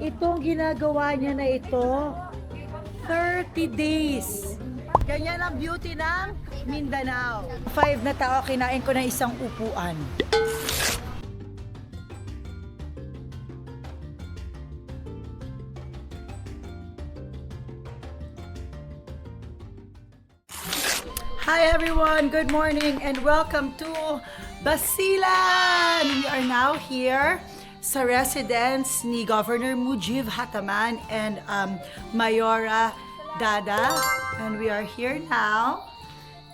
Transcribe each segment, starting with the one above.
Itong ginagawa niya na ito, 30 days. Ganyan ang beauty ng Mindanao. 5 na tao, kinain ko na isang upuan. Hi everyone, good morning and welcome to Basilan! We are now here sa residence ni Governor Mujib Hataman and Mayora Dada. And we are here now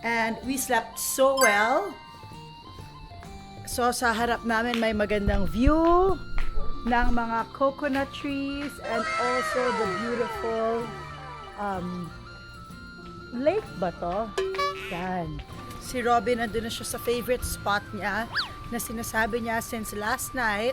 and we slept so well. So sa harap namin may magandang view ng mga coconut trees and also the beautiful lake ba to? Yan. Si Robin, nandun na siya sa favorite spot niya na sinasabi niya since last night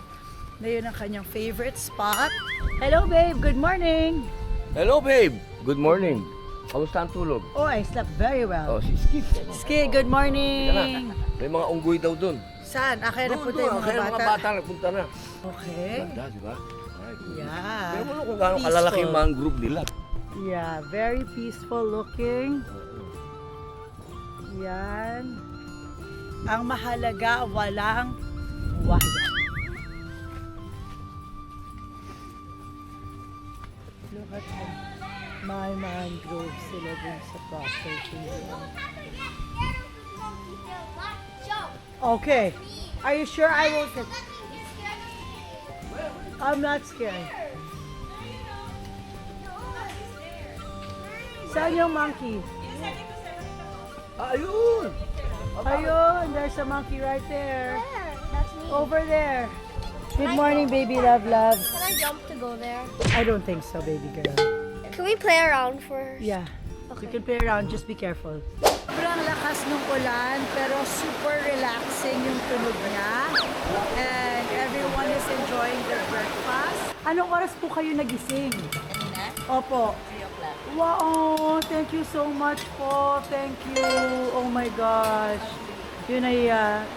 na yun ang kanyang favorite spot. Hello babe, good morning! Hello babe! Good morning! Kamusta ang tulog? Oh, I slept very well. Oh, si Skip. Ski, good morning! May mga unggoy daw dun. Saan? Akaya na punta yung Kaya mga mga bata. bata nagpunta na. Okay. Ganda, di ba? Alright. Yeah. Pero mo kung gaano kalalaki yung mga group nila. Yeah, very peaceful looking. Yan. Ang mahalaga, walang waya. Look at them. My mangrove sila dun sa property. Okay. Are you sure I will sit? I'm not scared. Saan yung monkey? Ayun! Ayun, there's a monkey right there. That's me. Over there. Good morning, baby love loves. Can I jump to go there? I don't think so, baby girl. Can we play around first? Yeah. You Okay. can play around, just be careful. Sobrang lakas ng ulan, pero super relaxing yung tunog niya. And everyone is enjoying their breakfast. Anong oras po kayo nagising? Opo. 3 o'clock. Wow, thank you so much po. Thank you. Oh my gosh. Yun ay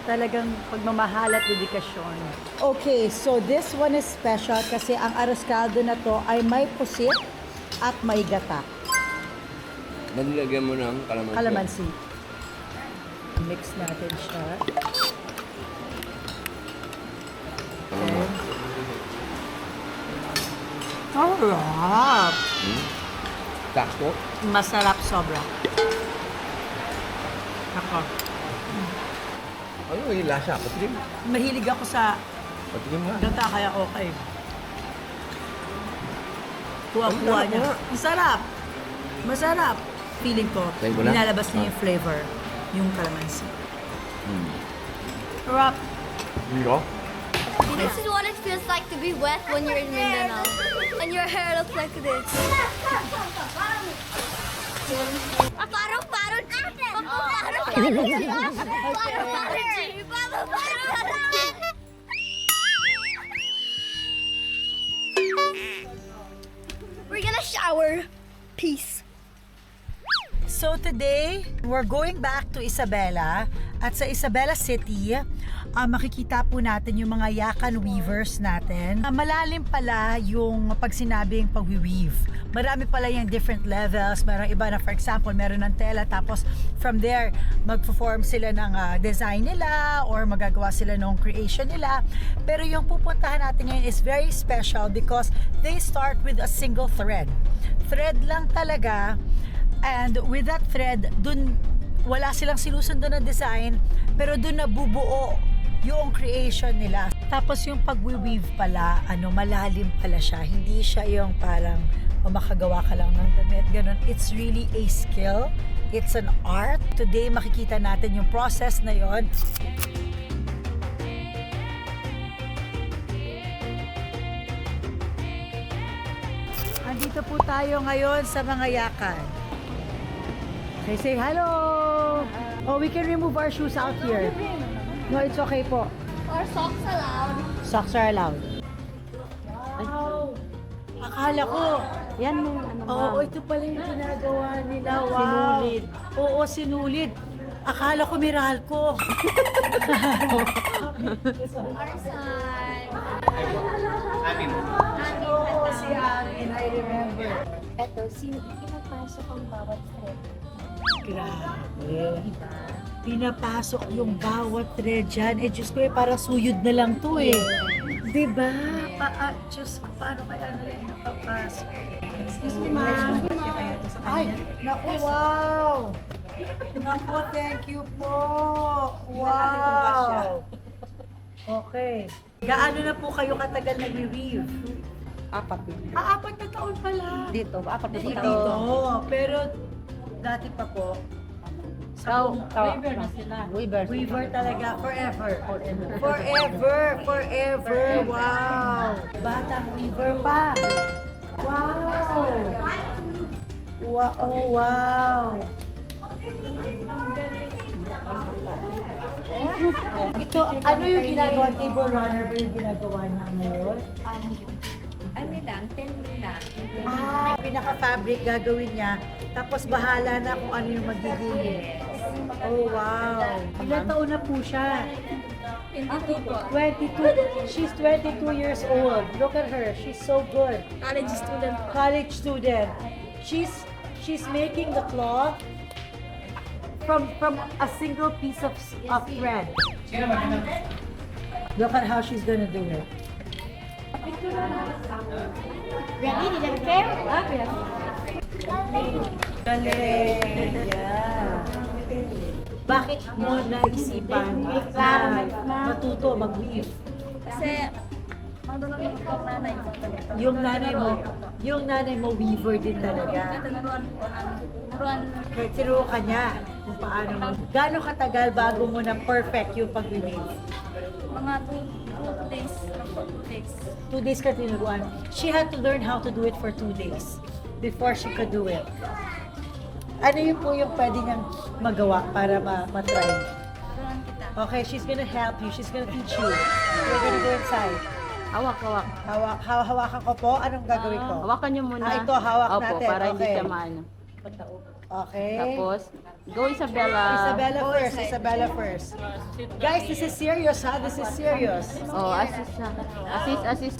talagang pagmamahal at dedikasyon. Okay, so this one is special kasi ang arroz caldo na to ay may pusit at may gata. Nilagyan mo ng kalamansi. Kalamansi. Mix natin siya. Okay. Sarap! Sakto. Masarap sobra. Ako. Ano yung lasa? Patikim. Mahilig ako sa Patikim nga. gata kaya okay. Kuha-kuha Ang niya. sarap. Masarap! Masarap! Feeling ko, Try ko na. nilalabas niya yung flavor, yung kalamansi. Hmm. Sarap! Hindi This is what it feels like to be wet when you're in Mindanao. And your hair looks like this. We're gonna shower. Peace. So today, we're going back to Isabela. At sa Isabela City, makikita po natin yung mga yakan weavers natin. Malalim pala yung pag sinabing pag-weave. Marami pala yung different levels. Merong iba na, for example, meron ng tela. Tapos from there, magpo-form sila ng design nila or magagawa sila ng creation nila. Pero yung pupuntahan natin ngayon is very special because they start with a single thread. Thread lang talaga. And with that thread, dun wala silang sinusundo na design, pero dun nabubuo yung creation nila. Tapos yung pag-weave pala, malalim pala siya. Hindi siya yung parang makagawa ka lang ng damit, ganun. It's really a skill. It's an art. Today, makikita natin yung process na yon. Andito po tayo ngayon sa mga yakan. Okay, say hello! Oh, we can remove our shoes out here. No, it's okay po. Are socks allowed? Socks are allowed. Wow! Akala ko, Yan yung ano oo, ito pala yung ginagawa nila. Wow! Sinulid. Oo, sinulid. Akala ko Meralco. Our side. Eto, pinapasok ang bawat thread. Grabe. Pinapasok yung bawat thread dyan. Eh, Diyos ko, para suyod na lang to eh. Diba? Diyos ko, paano kaya na rin napapasok? Excuse me, ma'am. Ay, naku, wow! Naku, thank you po! Wow! Okay. Gaano na po kayo katagal nag-weave? 4. 4 na taon pala. Dito, 4 Dito. Pero dati pa po, Weaver na sila. weaver talaga forever. Forever. Wow. Batang weaver pa. Wow. Wow. Ito, ano yung ginagawa? Table runner ba yung ginagawa niya ngayon? Ano lang, 10 lang. Pinaka-fabric gagawin niya. Tapos bahala na kung ano yung magiging. Oh, wow. Ilan taon na po siya? 22. She's 22 years old. Look at her. She's so good. College student. She's making the cloth from a single piece of thread. Look at how she's gonna do it. Ready? Did I care? Galing! Yeah. Bakit mo naisipan na matuto mag-weave? Kasi, marunong yung nanay ko talaga. Yung nanay mo weaver din talaga. Turuan Kaya tinuro ka niya kung paano mo. Gano'ng katagal bago mo na perfect yung pag-weave? mga 2 days. 2 days. 2 days ka tinuruan. She had to learn how to do it for 2 days before she could do it. Ano yun po yung pwede niyang magawa para ma-try? Turuan kita. Okay, she's gonna help you. She's gonna teach you. We're gonna go inside. Hawak. Hawakan ko po. Anong gagawin ko? Hawakan nyo muna. Ito, hawak Opo, natin. para hindi Okay. siya maano. Okay. Tapos, go Isabella. Isabella first. Guys, this is serious, ha? This is serious. Oh, assist na. Assist.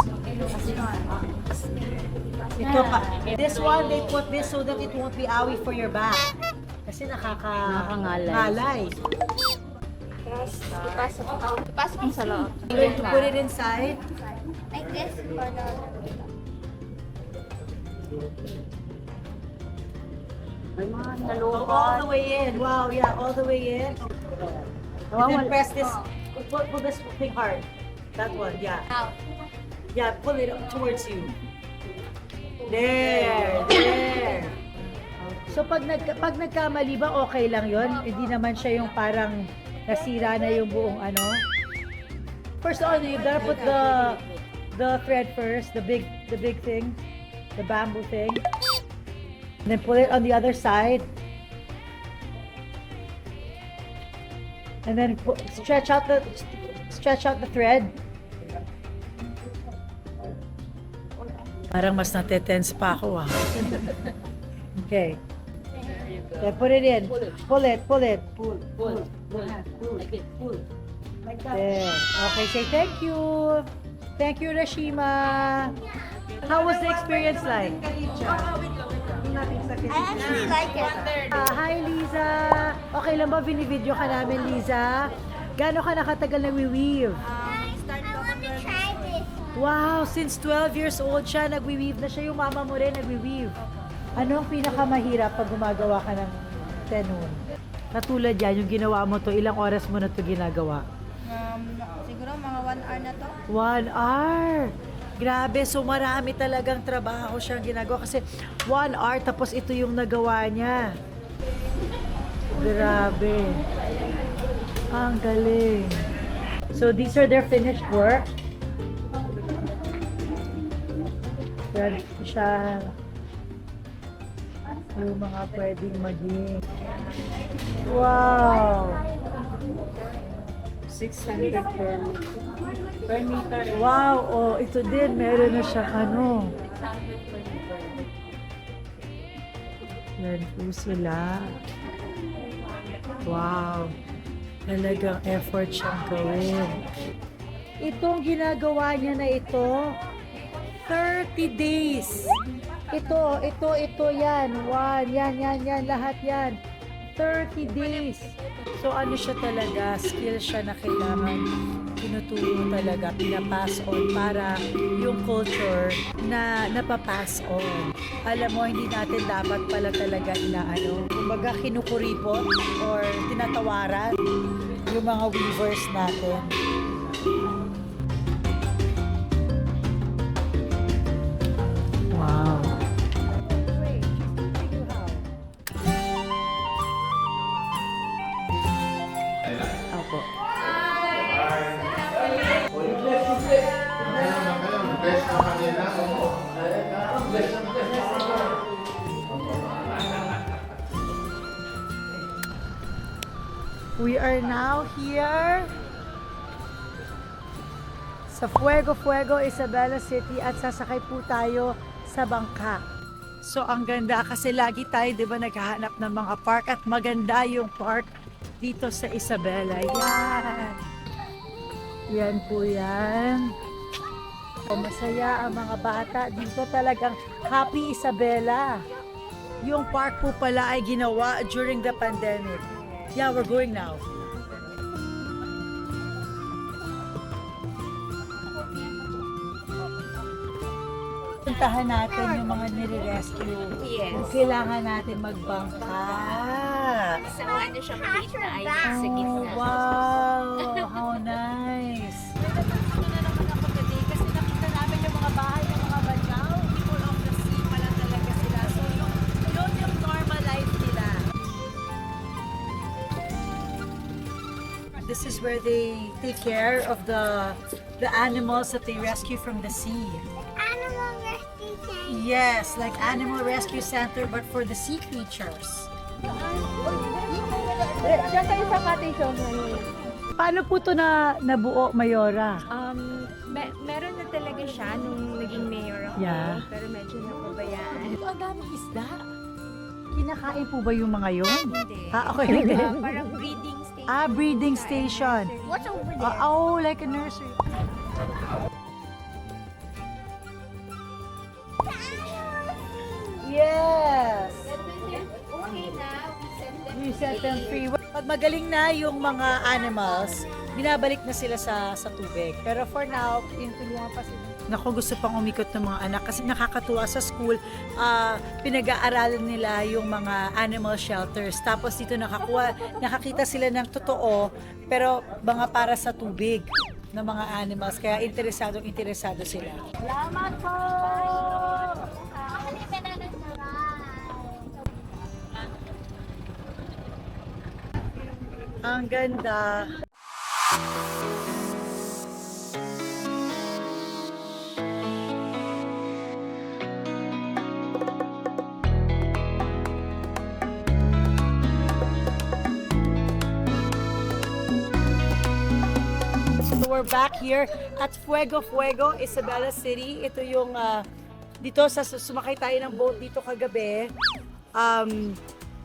Ito pa. This one, they put this so that it won't be awi for your back. Kasi Nakakangalay. ngalay. Ipasok mo sa loob. You're going to put it inside. Like this or no? Ay, mga All nalukat. the way in. Wow, yeah, all the way in. And then press this. Pull this thing hard. That one, yeah. Out. Yeah, pull it up towards you. There. So pag nagkamali ba okay lang 'yon? Hindi naman siya yung parang nasira na yung buong ano. First on, you gotta put the thread first, the big thing, the bamboo thing. And then pull it on the other side. And then stretch out the thread. Parang mas natetense pa ako ah. Okay. Then put it in. Pull it. There. Okay, say thank you. Thank you, Rashima. How was the experience like? I actually like it. Hi, Liza. Okay lang ba video ka namin, Liza? Gaano ka nakatagal na weave? I want to try this. Wow, since 12 years old siya, nagwi-weave na siya. Yung mama mo rin nagwi-weave. Ano ang pinakamahirap pag gumagawa ka ng tenon? Katulad yan, yung ginawa mo to, ilang oras mo na to ginagawa? Siguro mga 1 hour na to. 1 hour! Grabe, so marami talagang trabaho siyang ginagawa kasi 1 hour tapos ito yung nagawa niya. Grabe. Ang galing. So these are their finished work. Yan siya. Yung mga pwedeng maging. Wow! 600 per meter. Wow! Oh, ito din. Meron na siyang ano. Yan po sila. Wow! Talagang effort siyang gawin. Itong ginagawa niya na ito, 30 days. Ito, yan. Yan, lahat yan. 30 days. So ano siya talaga, skill siya na kailangan tinuturo talaga, pinapass on para yung culture na napapass on. Alam mo, hindi natin dapat pala talaga kumbaga kinukuripot or tinatawaran yung mga weavers natin. Wow. Opo. We are now here sa Fuego Fuego, Isabela City at sasakay po tayo sa bangka. So ang ganda kasi lagi tayo 'di ba naghahanap ng mga park at maganda yung park dito sa Isabela. Yan. Yan po yan. So, masaya ang mga bata. Dito talagang Happy Isabela. Yung park po pala ay ginawa during the pandemic. Yeah, we're going now. Puntahan natin yung mga nire-rescue. Yes. Kung kailangan natin magbangka. Sa ano siya maliit na island sa gitna. Oh, wow! How nice! Nagpunta na naman ako today kasi nakita namin yung mga bahay ng mga Badjao. People of the sea pala talaga sila. So yung normal life nila. This is where they take care of the animals that they rescue from the sea. Animal rescue center. Yes, like animal rescue center but for the sea creatures. Diyan tayo sa cottage home. Paano po ito nabuo, Mayora? Meron na talaga siya nung naging mayor ako. Yeah. Pero medyo napabayaan. Ito ang daming isda. Kinakain po ba yung mga yun? Hindi. Okay. Hindi. Parang breeding station. Breeding station. What's over there? Oh, like a nursery. Yes! Okay na, We set them free. Pag magaling na yung mga animals, binabalik na sila sa tubig. Pero for now, tinutulungan pa sila. Naku, gusto pang umikot ng mga anak kasi nakakatuwa sa school, pinag-aaralan nila yung mga animal shelters. Tapos dito nakakita sila ng totoo, pero mga para sa tubig ng mga animals. Kaya interesado sila. Salamat po! Ang ganda. So we're back here at Fuego Fuego, Isabela City. Ito yung dito sumakay tayo ng boat dito kagabi.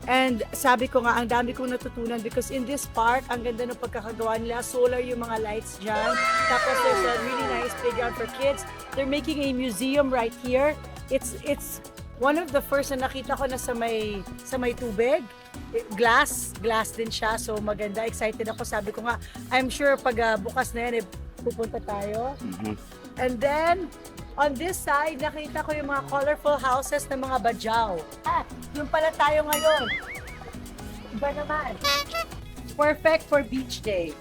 And sabi ko nga, ang dami kong natutunan because in this park, ang ganda ng pagkakagawa nila. Solar yung mga lights dyan. Tapos there's a really nice playground for kids. They're making a museum right here. It's one of the first na nakita ko na sa may tubig. Glass din siya. So maganda, excited ako. Sabi ko nga, I'm sure pag bukas na yan, pupunta tayo. And then, on this side, nakita ko yung mga colorful houses ng mga Badjao. Yung pala tayo ngayon. Iba naman. Perfect for beach day.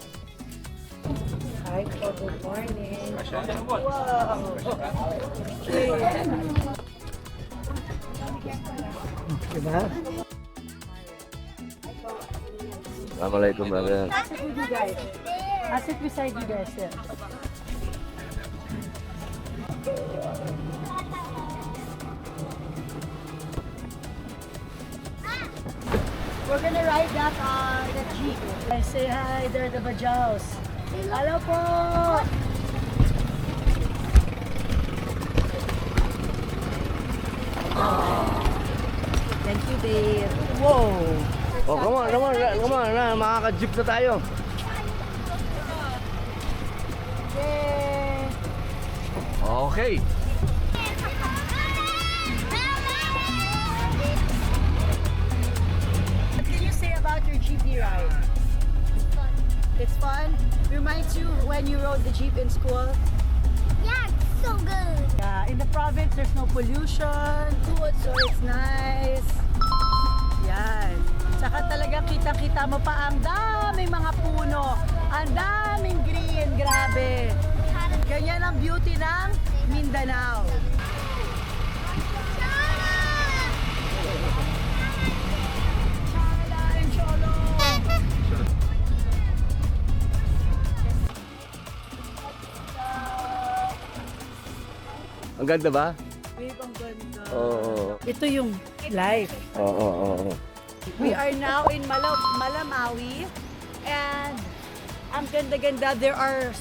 Hi, good morning. Wow. Okay. Diba? Assalamualaikum, brother. I sit with you guys. I sit beside you guys, yeah. We're gonna ride that jeep. I say hi, they're the Badjaos. Hello po! Thank you, babe. Whoa! Oh, come on. Makaka-jeep na tayo. Yay! Okay. when you rode the jeep in school? Yeah, it's so good. Yeah, in the province, there's no pollution, so it's nice. Yan. Saka talagang kitang-kita mo pa ang daming mga puno, ang daming green, grabe. Ganyan ang beauty ng Mindanao. Chala and Cholo. Ang ganda ba? Babe, ang ganda. Oo. Ito yung life. Oo. We are now in Malamawi, and ang ganda-ganda. There are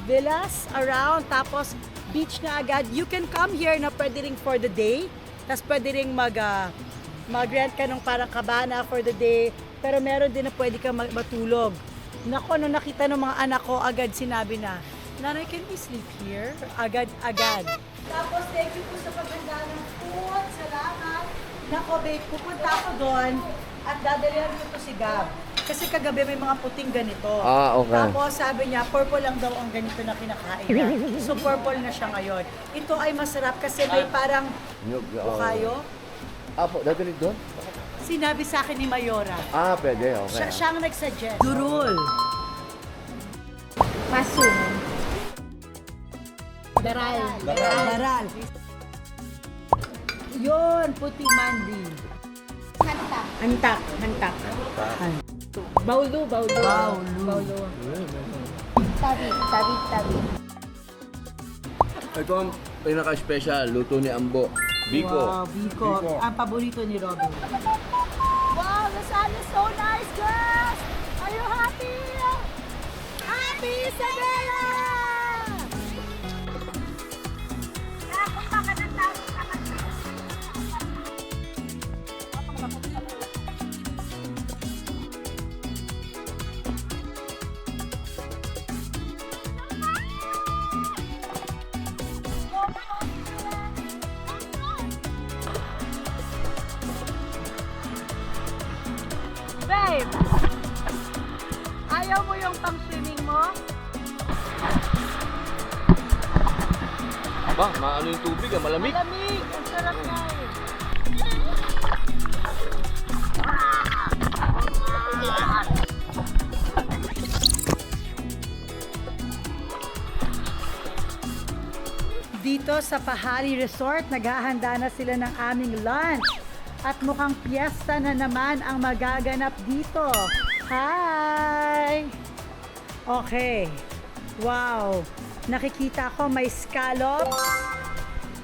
villas around, tapos beach na agad. You can come here na pwede ring for the day, tapos pwede ring mag-rent ka ng parang cabana for the day, pero meron din na pwede ka matulog. Nako, nung nakita ng mga anak ko, agad sinabi na, Nanay, can we sleep here? Agad-agad. Tapos, thank you po sa paghanda ng food. Salamat. Nako, babe, pupunta ako doon at dadalhin ko to si Gab. Kasi kagabi may mga puting ganito. Ah, okay. Tapos sabi niya, purple lang daw ang ganito na kinakain niya. So purple na siya ngayon. Ito ay masarap kasi may parang bukayo. Apo, dadali doon? Sinabi sa akin ni Mayora. Ah, pwede, okay. Siya ang nagsuggest. Durul. Masum. Daral. Daral. Yun, puti mandi. Hantak. Baulu. Tabi. Ito ang pinaka-special, luto ni Ambo. Biko. Wow, Biko. Ang paborito ni Robin. Wow, the sun is so nice, girls! Are you happy? Happy, Isabela! Babe, ayaw mo yung pang-swimming mo? Ba, maano yung tubig, malamig. Malamig! Ang sarap nga eh. Dito sa Pahali Resort, naghahanda na sila ng aming lunch. At mukhang piyesta na naman ang magaganap dito. Hi! Okay. Wow. Nakikita ko may scallops,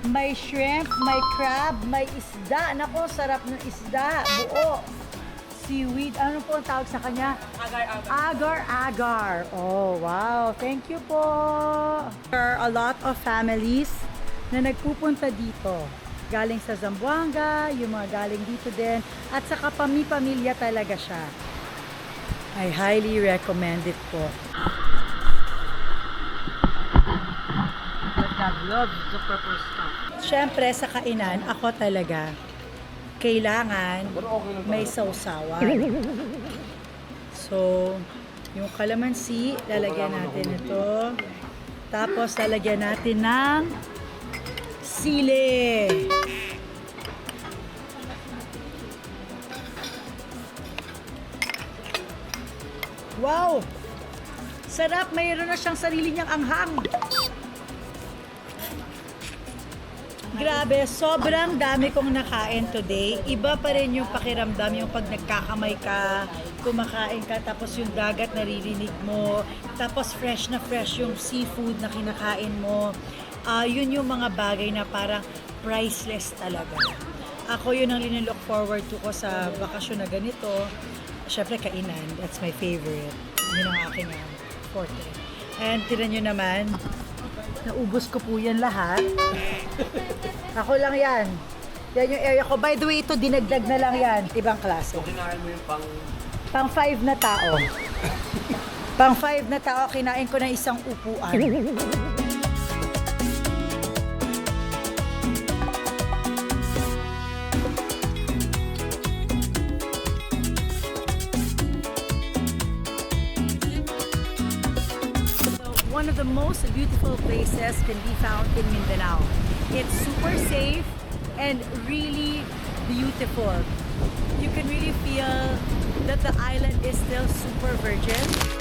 may shrimp, may crab, may isda. Nako, sarap ng isda. Buo. Seaweed. Ano po ang tawag sa kanya? Agar-agar. Oh, wow. Thank you po. There are a lot of families na nagpupunta dito. Galing sa Zamboanga, yung mga galing dito din. At saka pamilya talaga siya. I highly recommend it po. Siyempre, sa kainan, ako talaga, kailangan may sausawan. So, yung kalamansi, lalagyan natin ito. Tapos, lalagyan natin ng sili. Wow! Sarap! Mayroon na siyang sarili niyang anghang. Grabe, sobrang dami kong nakain today. Iba pa rin yung pakiramdam, yung pag nagkakamay ka, kumakain ka, tapos yung dagat naririnig mo, tapos fresh na fresh yung seafood na kinakain mo. Yun yung mga bagay na parang priceless talaga. Ako yun ang linalook forward to ko sa bakasyon na ganito. Siyempre kainan, that's my favorite. Yun ang aking forte. And tinan nyo naman, naubos ko po yan lahat. Ako lang yan. Yan yung area ko. By the way, ito dinagdag na lang yan. Ibang klase. So, kinain mo yung Pang 5 na tao. Pang 5 na tao, kinain ko na isang upuan. of the most beautiful places can be found in Mindanao. It's super safe and really beautiful. You can really feel that the island is still super virgin.